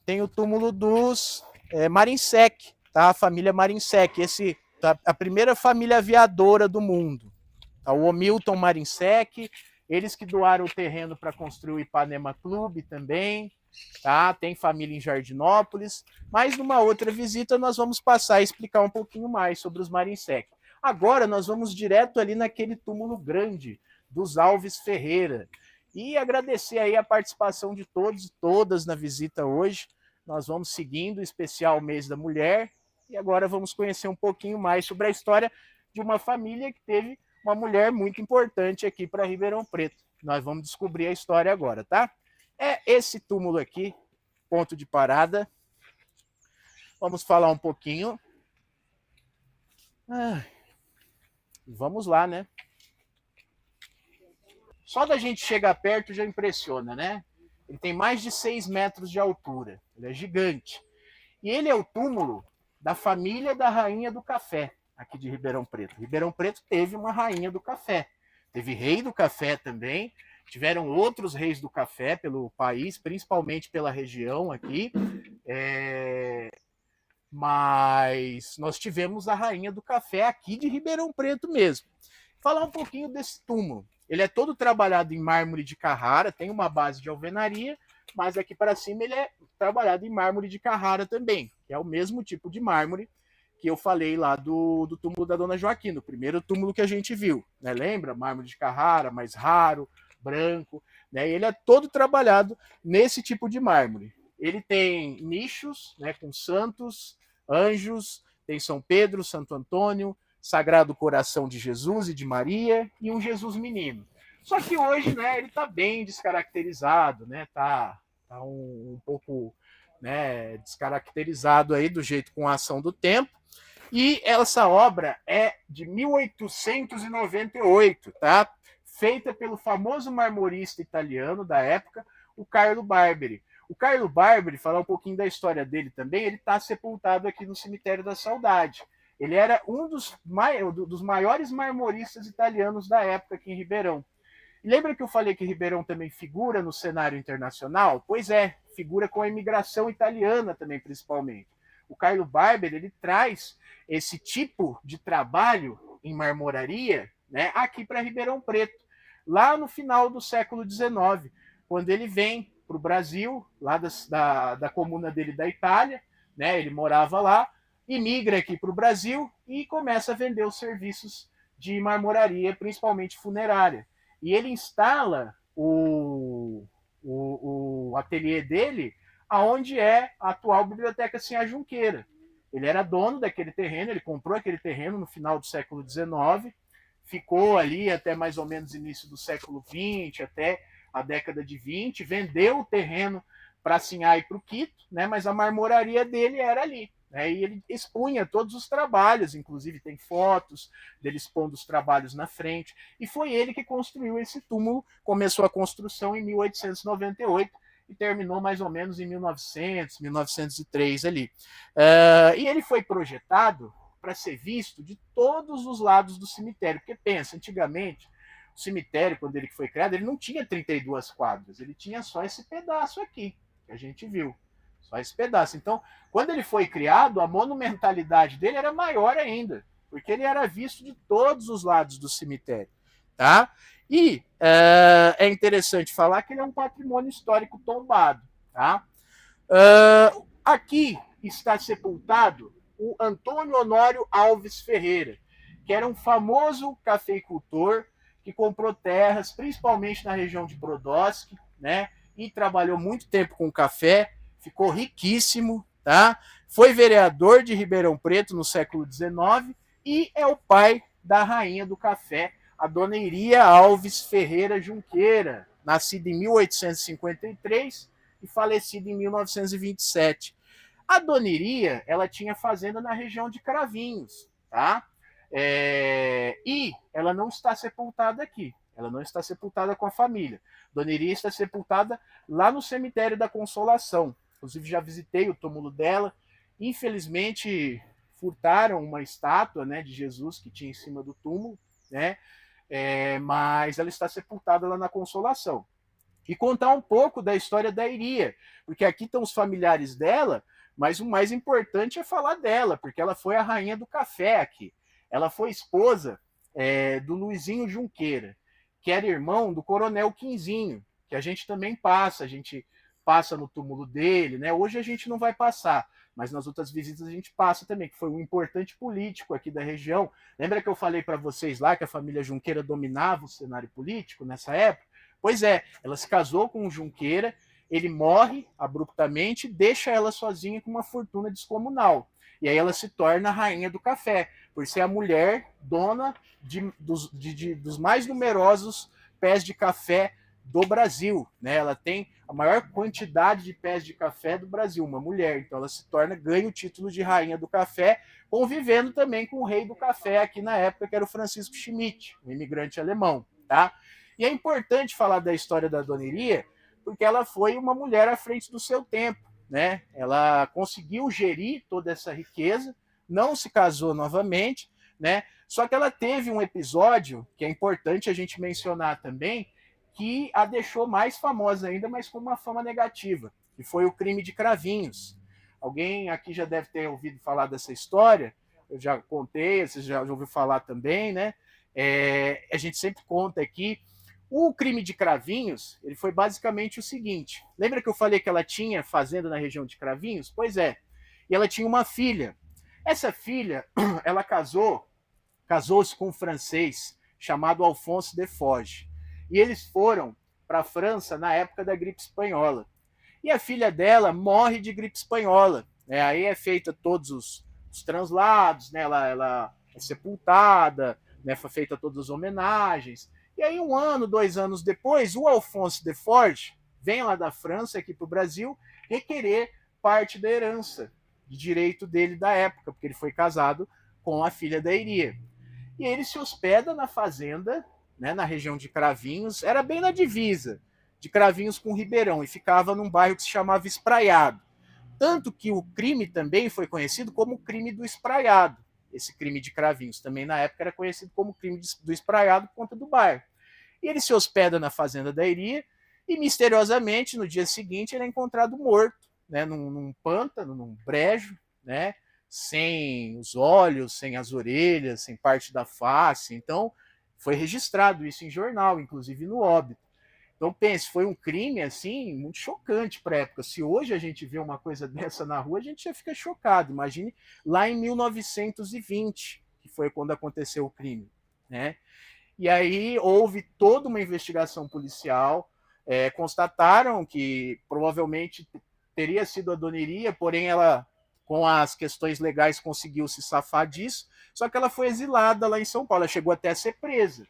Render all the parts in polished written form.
tem o túmulo dos Marinsek, tá? A família Marinsek, a primeira família aviadora do mundo. Tá? O Hamilton Marinsek, eles que doaram o terreno para construir o Ipanema Clube também, tá? Tem família em Jardinópolis, mas numa outra visita nós vamos passar a explicar um pouquinho mais sobre os Marinsek. Agora nós vamos direto ali naquele túmulo grande dos Alves Ferreira e agradecer aí a participação de todos e todas na visita hoje. Nós vamos seguindo o especial Mês da Mulher e agora vamos conhecer um pouquinho mais sobre a história de uma família que teve uma mulher muito importante aqui para Ribeirão Preto. Nós vamos descobrir a história agora, tá? É esse túmulo aqui, ponto de parada. Vamos falar um pouquinho. Vamos lá, né? Só da gente chegar perto já impressiona, né? Ele tem mais de 6 metros de altura. Ele é gigante. E ele é o túmulo da família da Rainha do Café, aqui de Ribeirão Preto. Ribeirão Preto teve uma Rainha do Café. Teve rei do café também. Tiveram outros reis do café pelo país, principalmente pela região aqui. Mas nós tivemos a Rainha do Café aqui de Ribeirão Preto mesmo. Falar um pouquinho desse túmulo. Ele é todo trabalhado em mármore de Carrara, tem uma base de alvenaria, mas aqui para cima ele é trabalhado em mármore de Carrara também, que é o mesmo tipo de mármore que eu falei lá do túmulo da Dona Joaquina, o primeiro túmulo que a gente viu, né? Lembra? Mármore de Carrara, mais raro, branco, né? E ele é todo trabalhado nesse tipo de mármore. Ele tem nichos, né, com santos, anjos, tem São Pedro, Santo Antônio, Sagrado Coração de Jesus e de Maria e um Jesus menino. Só que hoje, né, ele está bem descaracterizado, né? Tá um pouco, né, descaracterizado aí do jeito com a ação do tempo. E essa obra é de 1898, tá? Feita pelo famoso marmorista italiano da época, o Carlo Barberi. O Carlo Barberi, falar um pouquinho da história dele também, ele está sepultado aqui no Cemitério da Saudade. Ele era um dos maiores marmoristas italianos da época aqui em Ribeirão. E lembra que eu falei que Ribeirão também figura no cenário internacional? Pois é, figura com a imigração italiana também, principalmente. O Carlo Barber, ele traz esse tipo de trabalho em marmoraria, né, aqui para Ribeirão Preto, lá no final do século XIX, quando ele vem para o Brasil, lá da comuna dele da Itália, né, ele morava lá, imigra aqui para o Brasil e começa a vender os serviços de marmoraria, principalmente funerária. E ele instala o ateliê dele aonde é a atual Biblioteca Sinhá Junqueira. Ele era dono daquele terreno, ele comprou aquele terreno no final do século XIX, ficou ali até mais ou menos início do século XX, até a década de 20, vendeu o terreno para Sinhá e para o Quito, né, mas a marmoraria dele era ali. Né, e ele expunha todos os trabalhos, inclusive tem fotos dele expondo os trabalhos na frente, e foi ele que construiu esse túmulo, começou a construção em 1898, e terminou mais ou menos em 1900, 1903 ali. E ele foi projetado para ser visto de todos os lados do cemitério, porque pensa, antigamente, o cemitério, quando ele foi criado, ele não tinha 32 quadras, ele tinha só esse pedaço aqui, que a gente viu, só esse pedaço. Então, quando ele foi criado, a monumentalidade dele era maior ainda, porque ele era visto de todos os lados do cemitério, tá? E é interessante falar que ele é um patrimônio histórico tombado. Tá? Aqui está sepultado o Antônio Honório Alves Ferreira, que era um famoso cafeicultor que comprou terras, principalmente na região de Brodowski, né? E trabalhou muito tempo com café, ficou riquíssimo, tá? Foi vereador de Ribeirão Preto no século XIX e é o pai da rainha do café, a dona Iria Alves Ferreira Junqueira, nascida em 1853 e falecida em 1927. A dona Iria, ela tinha fazenda na região de Cravinhos, tá? E ela não está sepultada aqui. Ela não está sepultada com a família. Dona Iria está sepultada lá no cemitério da Consolação. Inclusive, já visitei o túmulo dela. Infelizmente, furtaram uma estátua, né, de Jesus que tinha em cima do túmulo, né? Mas ela está sepultada lá na Consolação. e contar um pouco da história da Iria, porque aqui estão os familiares dela, mas o mais importante é falar dela, porque ela foi a rainha do café aqui. Ela foi esposa do Luizinho Junqueira, que era irmão do Coronel Quinzinho, que a gente também passa, a gente passa no túmulo dele, né? Hoje a gente não vai passar, mas nas outras visitas a gente passa também, que foi um importante político aqui da região. Lembra que eu falei para vocês lá que a família Junqueira dominava o cenário político nessa época? Pois é, ela se casou com o Junqueira, ele morre abruptamente, deixa ela sozinha com uma fortuna descomunal. E aí ela se torna a rainha do café, por ser a mulher dona dos mais numerosos pés de café do Brasil. Né? Ela tem a maior quantidade de pés de café do Brasil, uma mulher. Então ela se torna, ganha o título de rainha do café, convivendo também com o rei do café aqui na época, que era o Francisco Schmidt, um imigrante alemão. Tá? E é importante falar da história da Dona Iria, porque ela foi uma mulher à frente do seu tempo. Né? Ela conseguiu gerir toda essa riqueza, não se casou novamente, né? Só que ela teve um episódio que é importante a gente mencionar também, que a deixou mais famosa ainda, mas com uma fama negativa, que foi o crime de Cravinhos. Alguém aqui já deve ter ouvido falar dessa história, eu já contei, você já ouviu falar também, né? A gente sempre conta aqui. O crime de Cravinhos, ele foi basicamente o seguinte. Lembra que eu falei que ela tinha fazenda na região de Cravinhos? Pois é. E ela tinha uma filha. Essa filha, ela casou-se com um francês chamado Alphonse de Foge. E eles foram para a França na época da gripe espanhola. E a filha dela morre de gripe espanhola. Aí é feita todos os translados, né? Ela é sepultada, né? Foi feita todas as homenagens. E aí, 1 ano, 2 anos depois, o Alphonse de Forge vem lá da França aqui para o Brasil requerer parte da herança de direito dele da época, porque ele foi casado com a filha da Iria. E ele se hospeda na fazenda, né, na região de Cravinhos, era bem na divisa de Cravinhos com Ribeirão, e ficava num bairro que se chamava Espraiado. Tanto que o crime também foi conhecido como o crime do Espraiado. Esse crime de Cravinhos também na época era conhecido como crime do Espraiado por conta do bairro. E ele se hospeda na fazenda da Iria e, misteriosamente, no dia seguinte, ele é encontrado morto, né, num pântano, num brejo, né, sem os olhos, sem as orelhas, sem parte da face. Então, foi registrado isso em jornal, inclusive no óbito. Então, pense, foi um crime, assim, muito chocante para a época. Se hoje a gente vê uma coisa dessa na rua, a gente já fica chocado. Imagine lá em 1920, que foi quando aconteceu o crime, né? E aí houve toda uma investigação policial, constataram que provavelmente teria sido a Dona Iria, porém ela, com as questões legais, conseguiu se safar disso, só que ela foi exilada lá em São Paulo, ela chegou até a ser presa,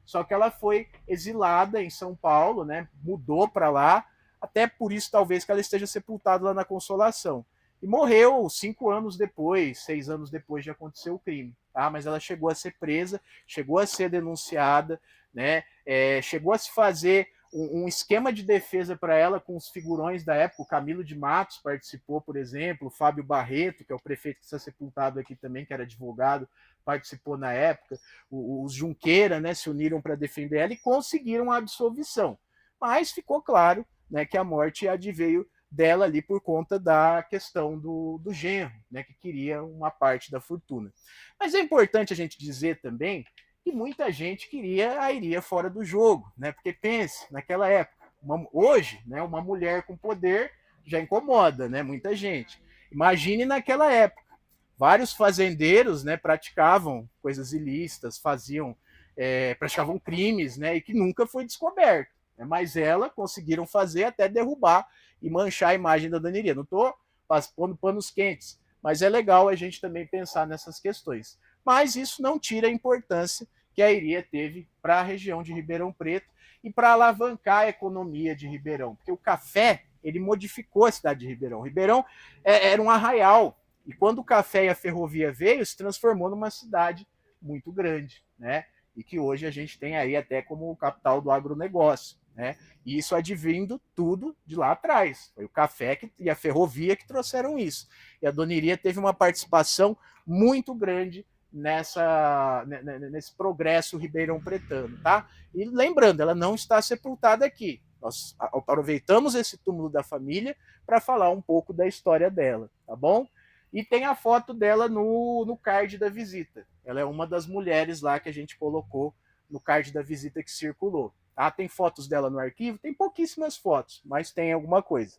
só que ela foi exilada em São Paulo, né, mudou para lá, até por isso talvez que ela esteja sepultada lá na Consolação. E morreu 5 anos depois, 6 anos depois de acontecer o crime. Tá? Mas ela chegou a ser presa, chegou a ser denunciada, né? Chegou a se fazer um esquema de defesa para ela com os figurões da época. O Camilo de Matos participou, por exemplo, o Fábio Barreto, que é o prefeito que está sepultado aqui também, que era advogado, participou na época. Os Junqueira, né, se uniram para defender ela e conseguiram a absolvição. Mas ficou claro, né, que a morte adveio dela ali por conta da questão do genro, né, que queria uma parte da fortuna. Mas é importante a gente dizer também que muita gente queria a Iria fora do jogo, né? Porque pense, naquela época, hoje, né, uma mulher com poder já incomoda, né, muita gente. Imagine naquela época, vários fazendeiros, né, praticavam coisas ilícitas, praticavam crimes, né, e que nunca foi descoberto. Né? Mas ela conseguiram fazer até derrubar e manchar a imagem da Dona Iria. Não estou pondo panos quentes, mas é legal a gente também pensar nessas questões. Mas isso não tira a importância que a Iria teve para a região de Ribeirão Preto e para alavancar a economia de Ribeirão, porque o café ele modificou a cidade de Ribeirão. Ribeirão era um arraial, e quando o café e a ferrovia veio, se transformou numa cidade muito grande, né? E que hoje a gente tem aí até como capital do agronegócio. Né? E isso advindo tudo de lá atrás. Foi o café e a ferrovia que trouxeram isso. E a Dona Iria teve uma participação muito grande nesse progresso ribeirão-pretano. Tá? E lembrando, ela não está sepultada aqui. Nós aproveitamos esse túmulo da família para falar um pouco da história dela, tá bom? E tem a foto dela no card da visita. Ela é uma das mulheres lá que a gente colocou no card da visita que circulou. Tá? Tem fotos dela no arquivo? Tem pouquíssimas fotos, mas tem alguma coisa.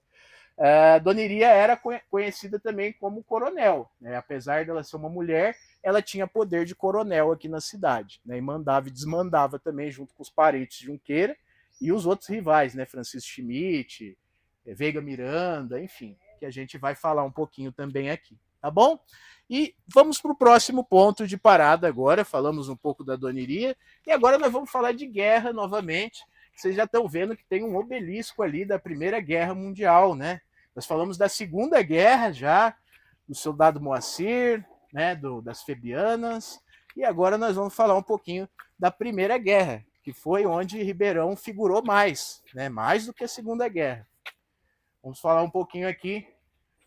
Dona Iria era conhecida também como coronel, né? Apesar dela ser uma mulher, ela tinha poder de coronel aqui na cidade, né? E mandava e desmandava também junto com os parentes de Junqueira e os outros rivais, né? Francisco Schmidt, Veiga Miranda, enfim, que a gente vai falar um pouquinho também aqui, tá bom? E vamos para o próximo ponto de parada agora, falamos um pouco da Dona Iria, e agora nós vamos falar de guerra novamente. Vocês já estão vendo que tem um obelisco ali da Primeira Guerra Mundial, né? Nós falamos da Segunda Guerra já, do soldado Moacir, né, das Febianas, e agora nós vamos falar um pouquinho da Primeira Guerra, que foi onde Ribeirão figurou mais, né, mais do que a Segunda Guerra. Vamos falar um pouquinho aqui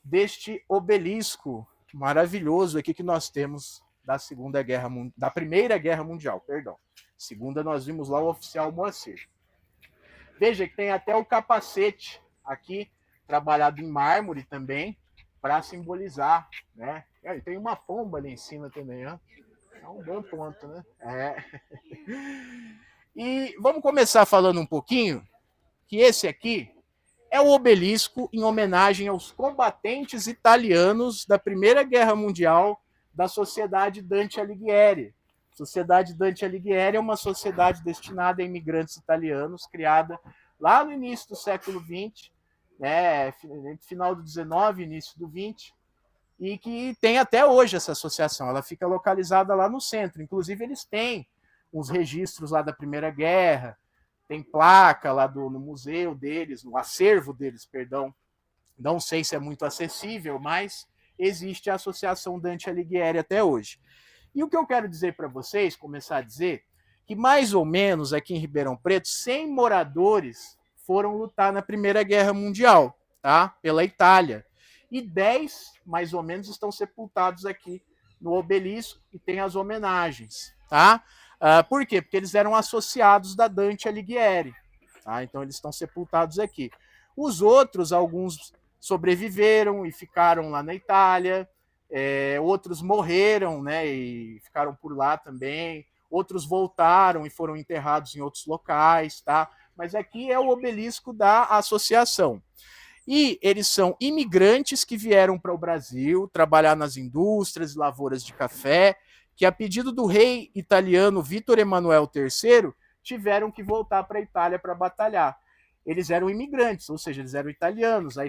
deste obelisco maravilhoso aqui que nós temos da Segunda Guerra, da Primeira Guerra Mundial, perdão. Segunda nós vimos lá o oficial Moacir. Veja que tem até o capacete aqui, trabalhado em mármore também, para simbolizar, né? E tem uma pomba ali em cima também, ó. É um bom ponto, né? E vamos começar falando um pouquinho que esse aqui é o obelisco em homenagem aos combatentes italianos da Primeira Guerra Mundial da Sociedade Dante Alighieri. A Sociedade Dante Alighieri é uma sociedade destinada a imigrantes italianos, criada lá no início do século XX, né, final do 19, início do 20, e que tem até hoje essa associação. Ela fica localizada lá no centro. Inclusive, eles têm uns registros lá da Primeira Guerra, tem placa lá no museu deles, no acervo deles, perdão. Não sei se é muito acessível, mas existe a Associação Dante Alighieri até hoje. E o que eu quero dizer para vocês, começar a dizer, que mais ou menos aqui em Ribeirão Preto, 100 moradores foram lutar na Primeira Guerra Mundial, tá? Pela Itália. E 10, mais ou menos, estão sepultados aqui no obelisco e tem as homenagens, tá? Por quê? Porque eles eram associados da Dante Alighieri, tá? Então eles estão sepultados aqui. Os outros, alguns sobreviveram e ficaram lá na Itália, outros morreram, né, e ficaram por lá também, outros voltaram e foram enterrados em outros locais, tá? Mas aqui é o obelisco da associação. E eles são imigrantes que vieram para o Brasil trabalhar nas indústrias e lavouras de café, que a pedido do rei italiano Vítor Emanuel III, tiveram que voltar para a Itália para batalhar. Eles eram imigrantes, ou seja, eles eram italianos. A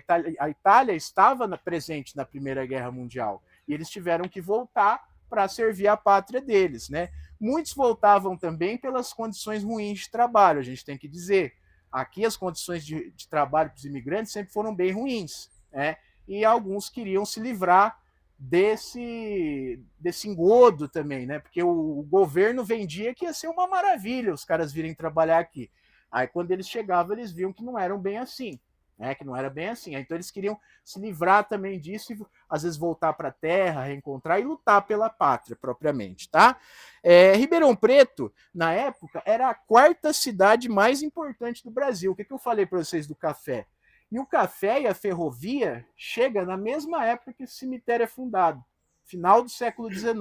Itália estava presente na Primeira Guerra Mundial e eles tiveram que voltar para servir a pátria deles, né? Muitos voltavam também pelas condições ruins de trabalho, a gente tem que dizer. Aqui as condições de trabalho para os imigrantes sempre foram bem ruins, né? E alguns queriam se livrar desse engodo também, né? Porque o governo vendia que ia ser uma maravilha os caras virem trabalhar aqui. Aí quando eles chegavam, eles viam que não eram bem assim, né? Que não era bem assim. Então eles queriam se livrar também disso e às vezes voltar para a terra, reencontrar e lutar pela pátria propriamente, tá? Ribeirão Preto, na época, era a quarta cidade mais importante do Brasil. O que eu falei para vocês do café? E o café e a ferrovia chega na mesma época que esse cemitério é fundado, final do século XIX.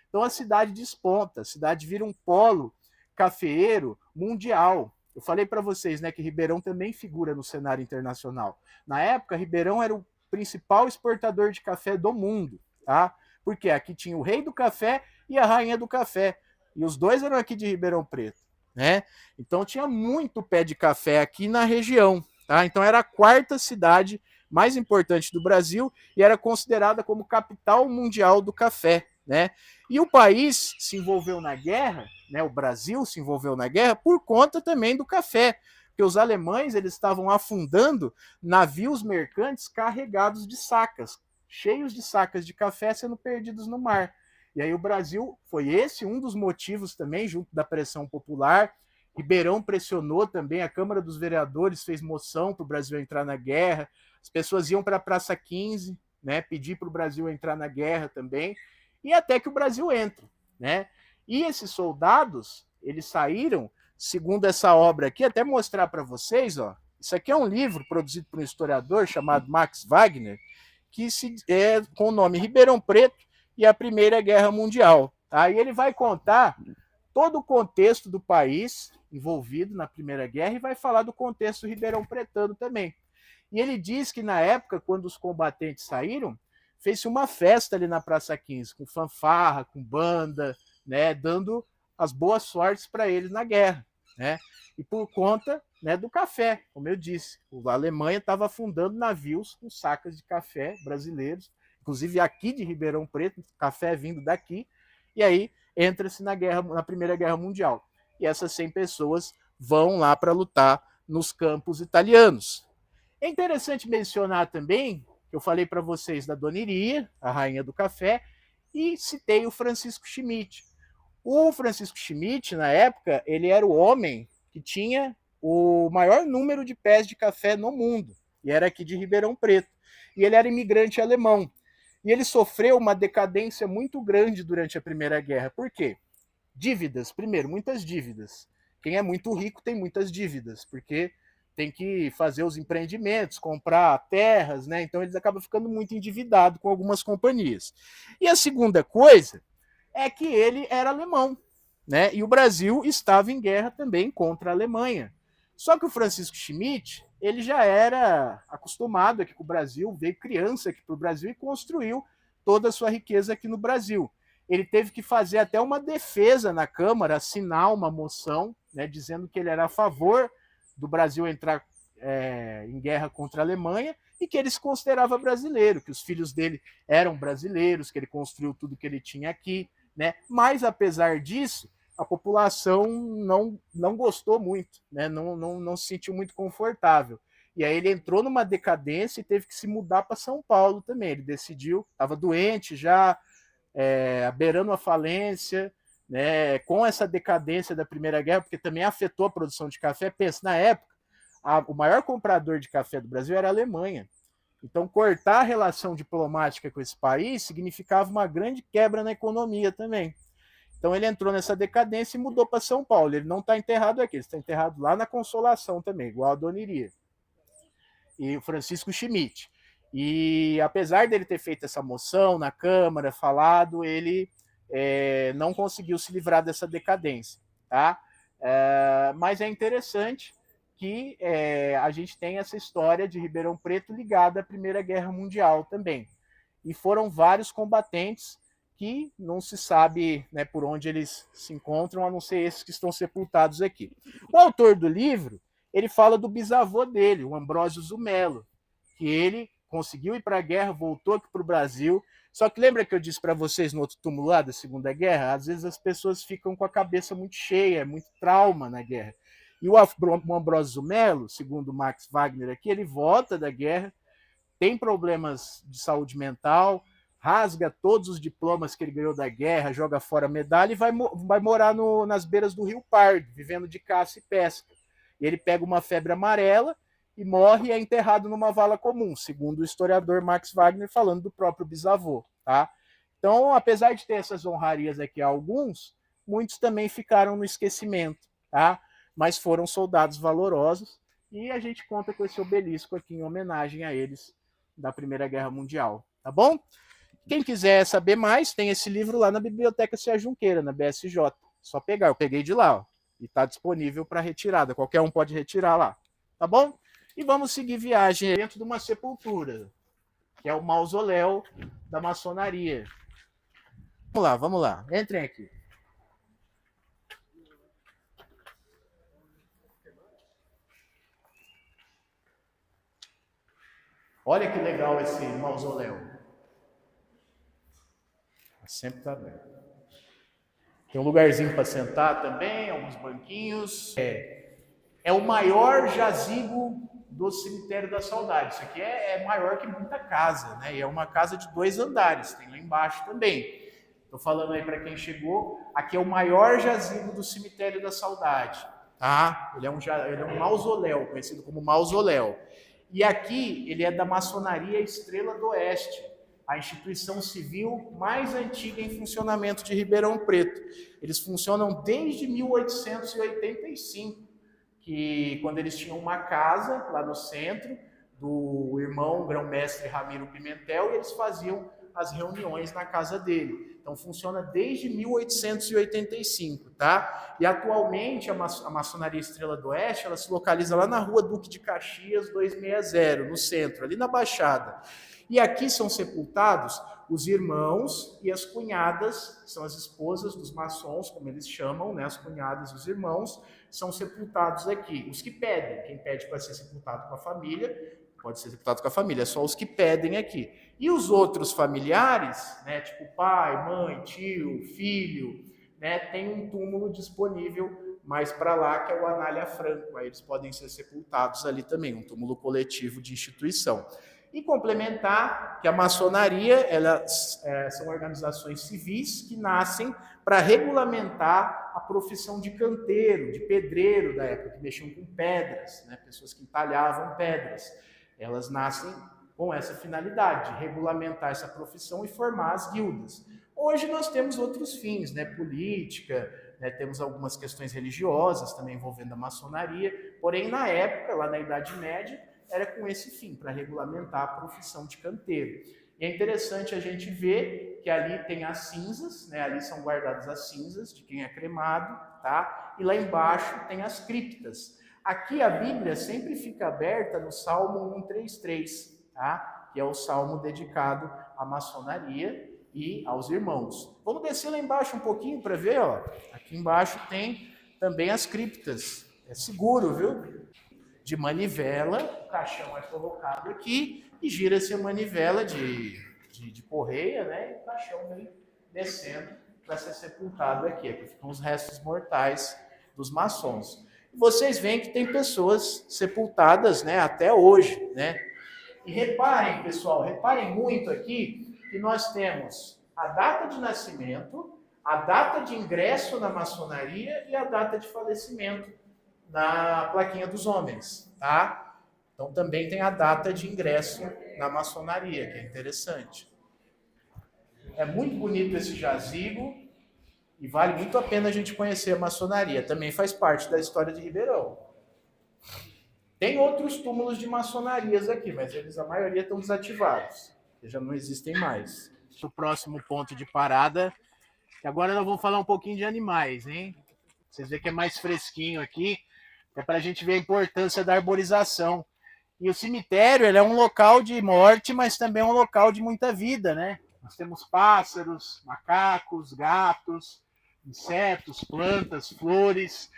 Então a cidade desponta, a cidade vira um polo cafeeiro mundial. Eu falei para vocês, né, que Ribeirão também figura no cenário internacional. Na época, Ribeirão era o principal exportador de café do mundo, tá? Porque aqui tinha o rei do café e a rainha do café. E os dois eram aqui de Ribeirão Preto, né? Então tinha muito pé de café aqui na região, tá? Então era a quarta cidade mais importante do Brasil e era considerada como capital mundial do café, né? E o país se envolveu na guerra, né? O Brasil se envolveu na guerra por conta também do café, porque os alemães eles estavam afundando navios mercantes carregados de sacas, cheios de sacas de café sendo perdidos no mar. E aí o Brasil foi esse um dos motivos também, junto da pressão popular. Ribeirão pressionou também, a Câmara dos Vereadores fez moção para o Brasil entrar na guerra, as pessoas iam para a Praça 15, né, pedir para o Brasil entrar na guerra também, e até que o Brasil entra, né? E esses soldados, eles saíram segundo essa obra aqui, até mostrar para vocês, ó, isso aqui é um livro produzido por um historiador chamado Max Wagner, que é com o nome Ribeirão Preto e a Primeira Guerra Mundial. Tá? E ele vai contar todo o contexto do país envolvido na Primeira Guerra e vai falar do contexto ribeirão pretano também. E ele diz que na época, quando os combatentes saíram, fez-se uma festa ali na Praça 15, com fanfarra, com banda, né, dando as boas sortes para eles na guerra. Né? E por conta, né, do café, como eu disse. A Alemanha estava afundando navios com sacas de café brasileiros, inclusive aqui de Ribeirão Preto, café vindo daqui, e aí entra-se na Primeira Guerra Mundial. E essas 100 pessoas vão lá para lutar nos campos italianos. É interessante mencionar também, eu falei para vocês da Dona Iria, a rainha do café, e citei o Francisco Schmidt. O Francisco Schmidt, na época, ele era o homem que tinha o maior número de pés de café no mundo, e era aqui de Ribeirão Preto. E ele era imigrante alemão. E ele sofreu uma decadência muito grande durante a Primeira Guerra. Por quê? Dívidas, primeiro, muitas dívidas. Quem é muito rico tem muitas dívidas, porque tem que fazer os empreendimentos, comprar terras, né? Então eles acabam ficando muito endividados com algumas companhias. E a segunda coisa é que ele era alemão, né? E o Brasil estava em guerra também contra a Alemanha. Só que o Francisco Schmidt, ele já era acostumado aqui com o Brasil, veio criança aqui para o Brasil e construiu toda a sua riqueza aqui no Brasil. Ele teve que fazer até uma defesa na Câmara, assinar uma moção, né, dizendo que ele era a favor do Brasil entrar em guerra contra a Alemanha e que ele se considerava brasileiro, que os filhos dele eram brasileiros, que ele construiu tudo que ele tinha aqui. Né? Mas, apesar disso, a população não gostou muito, né? não se sentiu muito confortável. E aí ele entrou numa decadência e teve que se mudar para São Paulo também. Ele decidiu, estava doente já, beirando a falência, né? Com essa decadência da Primeira Guerra, porque também afetou a produção de café. Pensa, na época, o maior comprador de café do Brasil era a Alemanha. Então, cortar a relação diplomática com esse país significava uma grande quebra na economia também. Então, ele entrou nessa decadência e mudou para São Paulo. Ele não está enterrado aqui, ele está enterrado lá na Consolação também, igual a Dona Iria. E o Francisco Schmidt. E apesar dele ter feito essa moção na Câmara, falado, ele não conseguiu se livrar dessa decadência. Tá? Mas é interessante que a gente tem essa história de Ribeirão Preto ligada à Primeira Guerra Mundial também. E foram vários combatentes que não se sabe, né, por onde eles se encontram, a não ser esses que estão sepultados aqui. O autor do livro, ele fala do bisavô dele, o Ambrósio Zumelo, que ele conseguiu ir para a guerra, voltou aqui para o Brasil. Só que lembra que eu disse para vocês no outro túmulo lá da Segunda Guerra? Às vezes as pessoas ficam com a cabeça muito cheia, muito trauma na guerra. E o Ambrósio Zumelo, segundo Max Wagner aqui, ele volta da guerra, tem problemas de saúde mental, rasga todos os diplomas que ele ganhou da guerra, joga fora a medalha e vai morar nas beiras do Rio Pardo, vivendo de caça e pesca. E ele pega uma febre amarela e morre e é enterrado numa vala comum, segundo o historiador Max Wagner, falando do próprio bisavô. Tá? Então, apesar de ter essas honrarias aqui a alguns, muitos também ficaram no esquecimento. Tá? Mas foram soldados valorosos, e a gente conta com esse obelisco aqui em homenagem a eles da Primeira Guerra Mundial, tá bom? Quem quiser saber mais, tem esse livro lá na Biblioteca Cia Junqueira, na BSJ. Só pegar, eu peguei de lá, ó, e está disponível para retirada, qualquer um pode retirar lá, tá bom? E vamos seguir viagem dentro de uma sepultura, que é o mausoléu da maçonaria. Vamos lá, entrem aqui. Olha que legal esse mausoléu. Sempre está aberto. Tem um lugarzinho para sentar também, alguns banquinhos. É o maior jazigo do Cemitério da Saudade. Isso aqui é maior que muita casa, né? E é uma casa de 2 andares, tem lá embaixo também. Estou falando aí para quem chegou, aqui é o maior jazigo do Cemitério da Saudade. Tá? Ele é um mausoléu, conhecido como mausoléu. E aqui ele é da maçonaria Estrela do Oeste. a instituição civil mais antiga em funcionamento de Ribeirão Preto. Eles funcionam desde 1885, que quando eles tinham uma casa lá no centro, do irmão grão-mestre Ramiro Pimentel, e eles faziam as reuniões na casa dele. Então funciona desde 1885, tá? E atualmente a Maçonaria Estrela do Oeste, ela se localiza lá na Rua Duque de Caxias 260, no centro, ali na Baixada. E aqui são sepultados os irmãos e as cunhadas, que são as esposas dos maçons, como eles chamam, né? As cunhadas e os irmãos são sepultados aqui. Os que pedem, quem pede para ser sepultado com a família, pode ser sepultado com a família, é só os que pedem aqui. E os outros familiares, né, tipo pai, mãe, tio, filho, né, tem um túmulo disponível mais para lá, que é o Anália Franco. Aí eles podem ser sepultados ali também, um túmulo coletivo de instituição. E complementar que a maçonaria, elas são organizações civis que nascem para regulamentar a profissão de canteiro, de pedreiro da época, que mexiam com pedras, né, pessoas que entalhavam pedras. Elas nascem com essa finalidade, de regulamentar essa profissão e formar as guildas. Hoje nós temos outros fins, né? Política, né? Temos algumas questões religiosas também envolvendo a maçonaria, porém na época, lá na Idade Média, era com esse fim, para regulamentar a profissão de canteiro. E é interessante a gente ver que ali tem as cinzas, né? Ali são guardadas as cinzas de quem é cremado, tá? E lá embaixo tem as criptas. Aqui a Bíblia sempre fica aberta no Salmo 133, tá? Que é o salmo dedicado à maçonaria e aos irmãos. Vamos descer lá embaixo um pouquinho para ver, ó. Aqui embaixo tem também as criptas. É seguro, viu? De manivela, o caixão é colocado aqui e gira-se a manivela de correia, né? E o caixão vem descendo para ser sepultado aqui. Aqui ficam os restos mortais dos maçons. Vocês veem que tem pessoas sepultadas, né, até hoje, né? E reparem, pessoal, reparem muito aqui que nós temos a data de nascimento, a data de ingresso na maçonaria e a data de falecimento na plaquinha dos homens, tá? Então também tem a data de ingresso na maçonaria, que é interessante. É muito bonito esse jazigo. E vale muito a pena a gente conhecer a maçonaria. Também faz parte da história de Ribeirão. Tem outros túmulos de maçonarias aqui, mas eles, a maioria, estão desativados. Já não existem mais. O próximo ponto de parada. E agora nós vamos falar um pouquinho de animais, hein? Vocês veem que é mais fresquinho aqui. É para a gente ver a importância da arborização. E o cemitério, ele é um local de morte, mas também é um local de muita vida, né? Nós temos pássaros, macacos, gatos, insetos, plantas, flores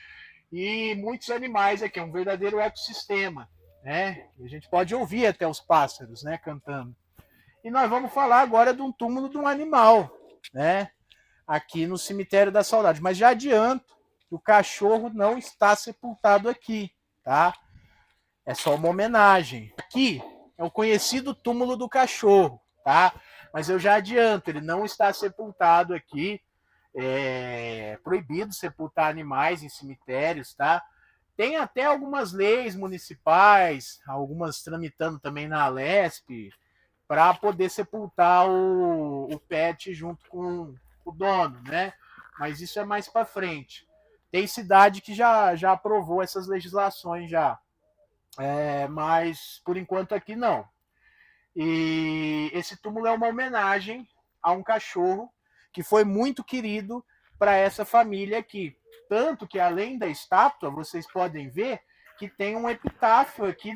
e muitos animais aqui, é um verdadeiro ecossistema, né? E a gente pode ouvir até os pássaros, né, cantando. E nós vamos falar agora de um túmulo de um animal, né? Aqui no Cemitério da Saudade. Mas já adianto que o cachorro não está sepultado aqui, tá? É só uma homenagem. Aqui é o conhecido túmulo do cachorro, tá? Mas eu já adianto, ele não está sepultado aqui. É proibido sepultar animais em cemitérios, tá? Tem até algumas leis municipais, algumas tramitando também na Alesp, para poder sepultar o pet junto com o dono, né? Mas isso é mais para frente. Tem cidade que já aprovou essas legislações já, mas por enquanto aqui não. E esse túmulo é uma homenagem a um cachorro que foi muito querido para essa família aqui. Tanto que, além da estátua, vocês podem ver que tem um epitáfio aqui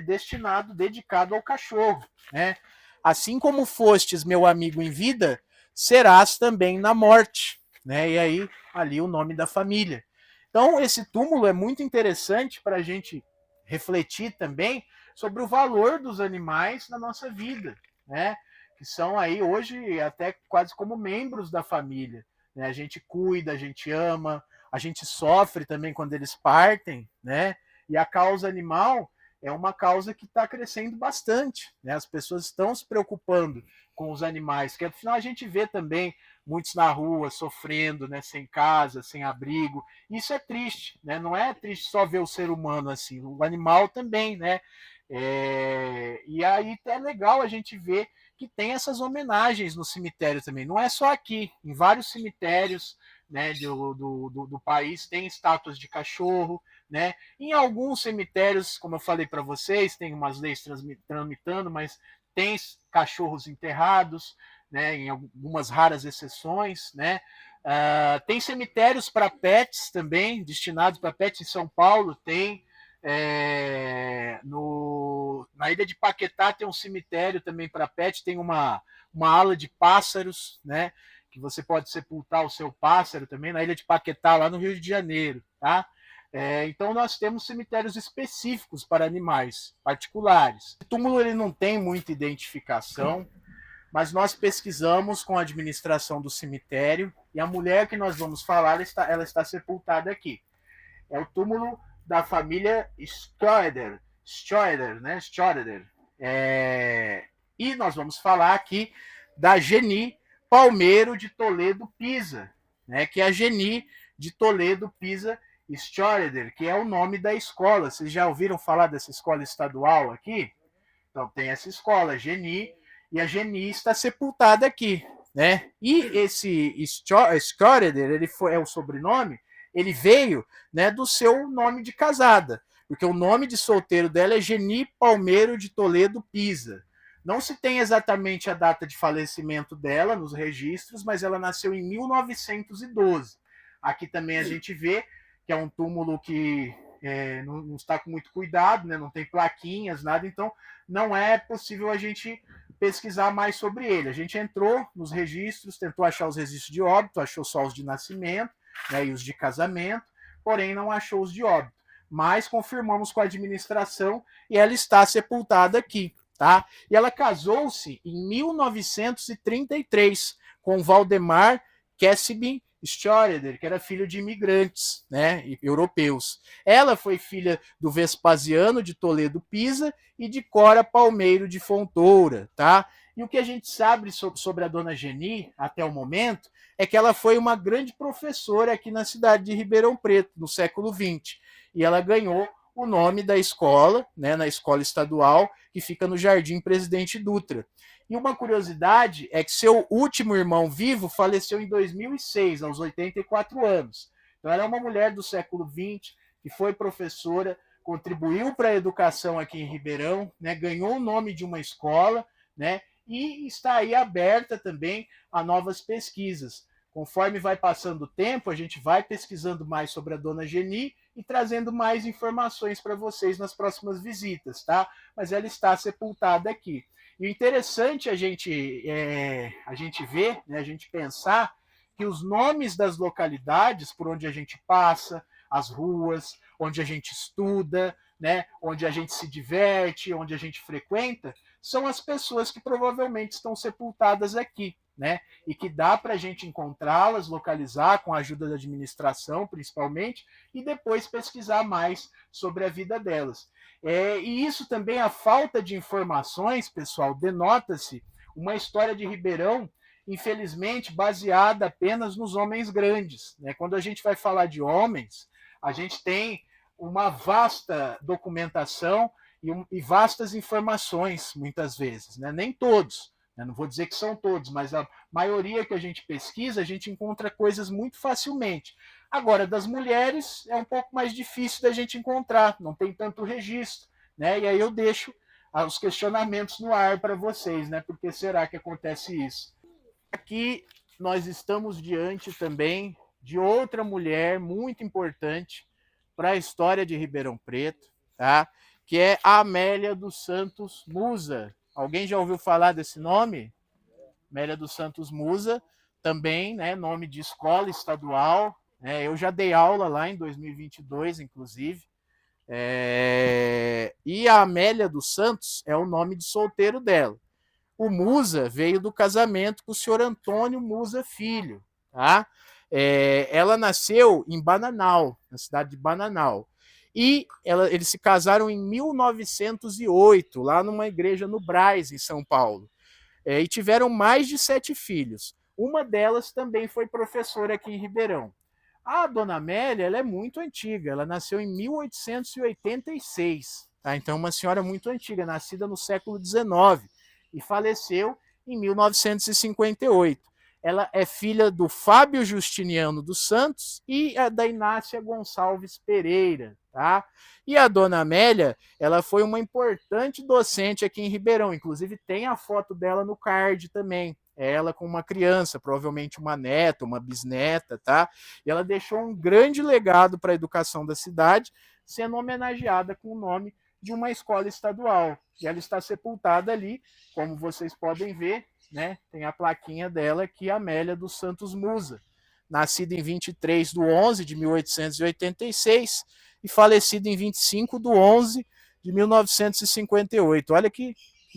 destinado, dedicado ao cachorro, né? Assim como fostes meu amigo em vida, serás também na morte, né? E aí, ali o nome da família. Então, esse túmulo é muito interessante para a gente refletir também sobre o valor dos animais na nossa vida, né? Que são aí hoje até quase como membros da família, né? A gente cuida, a gente ama, a gente sofre também quando eles partem, né? E a causa animal é uma causa que está crescendo bastante, né? As pessoas estão se preocupando com os animais, que afinal a gente vê também muitos na rua sofrendo, né? Sem casa, sem abrigo. Isso é triste, né? Não é triste só ver o ser humano assim, o animal também, né? E aí é legal a gente ver que tem essas homenagens no cemitério também. Não é só aqui, em vários cemitérios, né, do país tem estátuas de cachorro, né? Em alguns cemitérios, como eu falei para vocês, tem umas leis tramitando, mas tem cachorros enterrados, né, em algumas raras exceções, né? Tem cemitérios para pets também, destinados para pets. Em São Paulo tem, na ilha de Paquetá tem um cemitério também para pet, tem uma ala de pássaros, né? Que você pode sepultar o seu pássaro também, na ilha de Paquetá, lá no Rio de Janeiro, tá? Então nós temos cemitérios específicos para animais particulares. O túmulo ele não tem muita identificação, mas nós pesquisamos com a administração do cemitério e a mulher que nós vamos falar, ela está sepultada aqui. É o túmulo da família Stoeder, né? Stoeder. E nós vamos falar aqui da Geni Palmeiro de Toledo Pisa, né? Que é a Geni de Toledo Pisa Stoeder, que é o nome da escola. Vocês já ouviram falar dessa escola estadual aqui? Então tem essa escola, Geni, e a Geni está sepultada aqui, né? E esse Stoeder, ele é o sobrenome, ele veio, né, do seu nome de casada, porque o nome de solteiro dela é Geni Palmeiro de Toledo Pisa. Não se tem exatamente a data de falecimento dela nos registros, mas ela nasceu em 1912. Aqui também a gente vê que é um túmulo que não está com muito cuidado, né? Não tem plaquinhas, nada, então não é possível a gente pesquisar mais sobre ele. A gente entrou nos registros, tentou achar os registros de óbito, achou só os de nascimento, né, e os de casamento, porém não achou os de óbito. Mas confirmamos com a administração e ela está sepultada aqui, tá? E ela casou-se em 1933 com Valdemar Kessibin Stoeder, que era filho de imigrantes, né, europeus. Ela foi filha do Vespasiano de Toledo Pisa e de Cora Palmeiro de Fontoura, tá? E o que a gente sabe sobre a dona Geni até o momento é que ela foi uma grande professora aqui na cidade de Ribeirão Preto, no século XX. E ela ganhou o nome da escola, né, na escola estadual, que fica no Jardim Presidente Dutra. E uma curiosidade é que seu último irmão vivo faleceu em 2006, aos 84 anos. Então, ela é uma mulher do século XX, que foi professora, contribuiu para a educação aqui em Ribeirão, né, ganhou o nome de uma escola, né, e está aí aberta também a novas pesquisas. Conforme vai passando o tempo, a gente vai pesquisando mais sobre a dona Geni e trazendo mais informações para vocês nas próximas visitas, tá? Mas ela está sepultada aqui. E o interessante a gente ver, né, a gente pensar que os nomes das localidades por onde a gente passa, as ruas, onde a gente estuda, né, onde a gente se diverte, onde a gente frequenta, são as pessoas que provavelmente estão sepultadas aqui, né? E que dá para a gente encontrá-las, localizar com a ajuda da administração, principalmente, e depois pesquisar mais sobre a vida delas. E isso também, a falta de informações, pessoal, denota-se uma história de Ribeirão, infelizmente, baseada apenas nos homens grandes, né? Quando a gente vai falar de homens, a gente tem uma vasta documentação e vastas informações, muitas vezes, né? Nem todos, né? Não vou dizer que são todos, mas a maioria que a gente pesquisa, a gente encontra coisas muito facilmente. Agora, das mulheres, é um pouco mais difícil da gente encontrar, não tem tanto registro, né? E aí eu deixo os questionamentos no ar para vocês, né? Por que será que acontece isso? Aqui nós estamos diante também de outra mulher muito importante para a história de Ribeirão Preto, tá? Que é a Amélia dos Santos Musa. Alguém já ouviu falar desse nome? Amélia dos Santos Musa, também, né, nome de escola estadual. Eu já dei aula lá em 2022, inclusive. E a Amélia dos Santos é o nome de solteiro dela. O Musa veio do casamento com o senhor Antônio Musa Filho, tá? Ela nasceu em Bananal, na cidade de Bananal. E eles se casaram em 1908, lá numa igreja no Brás, em São Paulo. E tiveram mais de 7 filhos. Uma delas também foi professora aqui em Ribeirão. A dona Amélia, ela é muito antiga, ela nasceu em 1886, Tá? Então, uma senhora muito antiga, nascida no século XIX e faleceu em 1958. Ela é filha do Fábio Justiniano dos Santos e da Inácia Gonçalves Pereira. Tá? E a dona Amélia, ela foi uma importante docente aqui em Ribeirão, inclusive tem a foto dela no card também. Ela com uma criança, provavelmente uma neta, uma bisneta, tá? E ela deixou um grande legado para a educação da cidade, sendo homenageada com o nome de uma escola estadual. E ela está sepultada ali, como vocês podem ver, né? Tem a plaquinha dela aqui, Amélia dos Santos Musa, nascida em 23 de 11 de 1886 e falecida em 25 de 11 de 1958. Olha que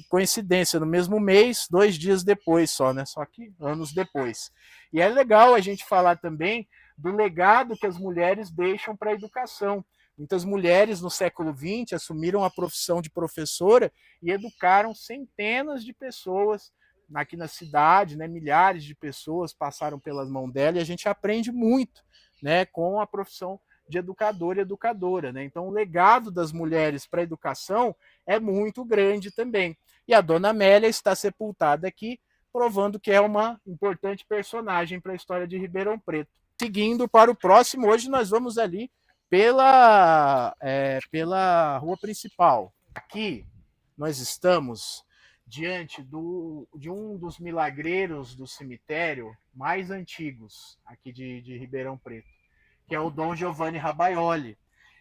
coincidência, no mesmo mês, 2 dias depois só, né? Só que anos depois. E é legal a gente falar também do legado que as mulheres deixam para a educação. Muitas mulheres no século XX assumiram a profissão de professora e educaram centenas de pessoas aqui na cidade, né? Milhares de pessoas passaram pelas mãos dela e a gente aprende muito, né? Com a profissão de educador e educadora, né? Então o legado das mulheres para a educação é muito grande também. E a dona Amélia está sepultada aqui, provando que é uma importante personagem para a história de Ribeirão Preto. Seguindo para o próximo, hoje nós vamos ali pela rua principal. Aqui nós estamos diante de um dos milagreiros do cemitério mais antigos aqui de Ribeirão Preto, que é o Dom Giovanni Rabaioli.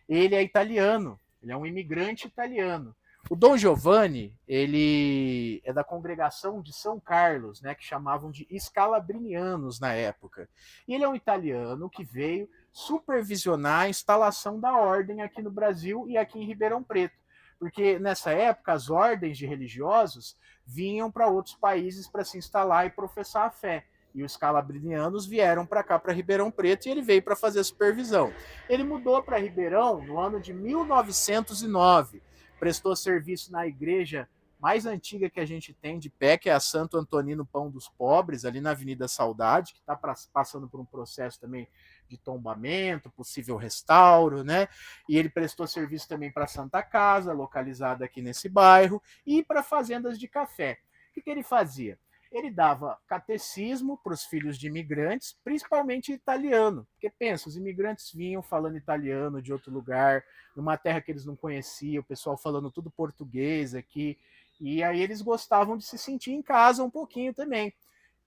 Ele é italiano, ele é um imigrante italiano. O Dom Giovanni, ele é da congregação de São Carlos, né, que chamavam de escalabrinianos na época. E ele é um italiano que veio supervisionar a instalação da ordem aqui no Brasil e aqui em Ribeirão Preto. Porque nessa época as ordens de religiosos vinham para outros países para se instalar e professar a fé. E os calabrinianos vieram para cá, para Ribeirão Preto, e ele veio para fazer a supervisão. Ele mudou para Ribeirão no ano de 1909, prestou serviço na igreja mais antiga que a gente tem de pé, que é a Santo Antonino Pão dos Pobres, ali na Avenida Saudade, que está passando por um processo também de tombamento, possível restauro, né? E ele prestou serviço também para a Santa Casa, localizada aqui nesse bairro, e para fazendas de café. O que ele fazia? Ele dava catecismo para os filhos de imigrantes, principalmente italiano. Porque pensa, os imigrantes vinham falando italiano de outro lugar, numa terra que eles não conheciam, o pessoal falando tudo português aqui. E aí eles gostavam de se sentir em casa um pouquinho também.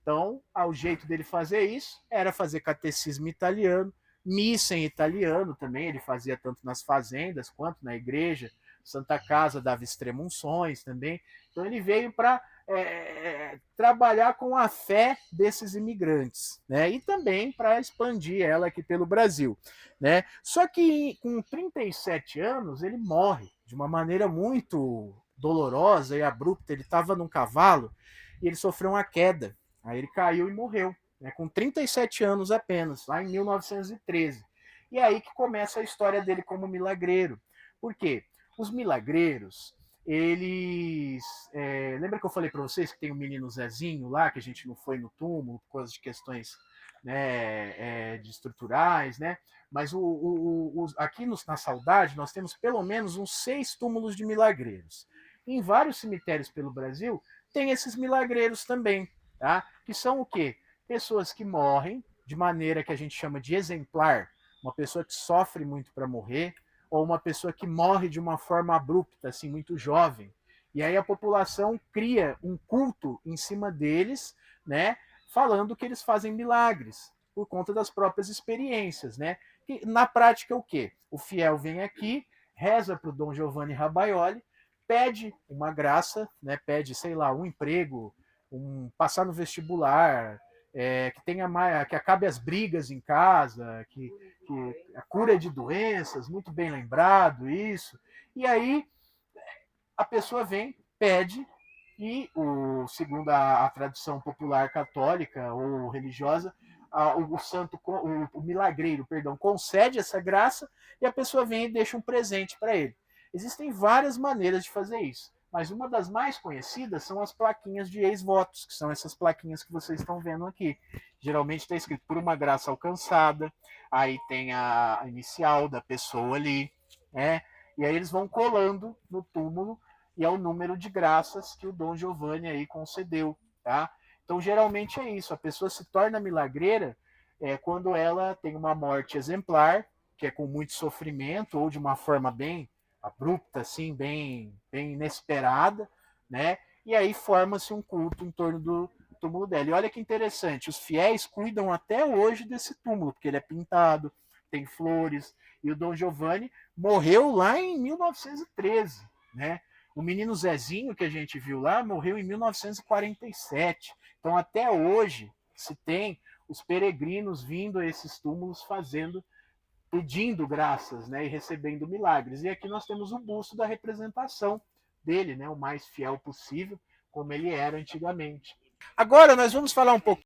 Então, o jeito dele fazer isso era fazer catecismo italiano, missa em italiano também, ele fazia tanto nas fazendas quanto na igreja. Santa Casa dava extremunções também. Então ele veio para trabalhar com a fé desses imigrantes, né? E também para expandir ela aqui pelo Brasil, né? Só que com 37 anos ele morre de uma maneira muito dolorosa e abrupta. Ele estava num cavalo e ele sofreu uma queda. Aí ele caiu e morreu, né? Com 37 anos apenas, lá em 1913. E aí que começa a história dele como milagreiro. Por quê? Os milagreiros, eles. Lembra que eu falei para vocês que tem o menino Zezinho lá, que a gente não foi no túmulo, por causa de questões, né, de estruturais, né? Mas aqui na Saudade nós temos pelo menos uns 6 túmulos de milagreiros. Em vários cemitérios pelo Brasil tem esses milagreiros também, tá? Que são o quê? Pessoas que morrem de maneira que a gente chama de exemplar, uma pessoa que sofre muito para morrer, ou uma pessoa que morre de uma forma abrupta, assim, muito jovem. E aí a população cria um culto em cima deles, né, falando que eles fazem milagres por conta das próprias experiências, né? E na prática o quê? O fiel vem aqui, reza para o Dom Giovanni Rabaioli, pede uma graça, né? Pede, sei lá, um emprego, passar no vestibular, que tenha mais, que acabe as brigas em casa, que a cura de doenças, muito bem lembrado isso. E aí a pessoa vem, pede, e segundo a tradição popular católica ou religiosa, o santo, o milagreiro, perdão, concede essa graça e a pessoa vem e deixa um presente para ele. Existem várias maneiras de fazer isso, mas uma das mais conhecidas são as plaquinhas de ex-votos, que são essas plaquinhas que vocês estão vendo aqui. Geralmente está escrito por uma graça alcançada, aí tem a inicial da pessoa ali, né? E aí eles vão colando no túmulo e é o número de graças que o Dom Giovanni aí concedeu, tá? Então, geralmente é isso, a pessoa se torna milagreira quando ela tem uma morte exemplar, que é com muito sofrimento ou de uma forma bem abrupta, assim, bem inesperada, né? E aí forma-se um culto em torno do túmulo dela. E olha que interessante, os fiéis cuidam até hoje desse túmulo, porque ele é pintado, tem flores, e o Dom Giovanni morreu lá em 1913, né? O menino Zezinho, que a gente viu lá, morreu em 1947. Então, até hoje, se tem os peregrinos vindo a esses túmulos pedindo graças, né, e recebendo milagres. E aqui nós temos o busto da representação dele, né, o mais fiel possível, como ele era antigamente. Agora nós vamos falar um pouco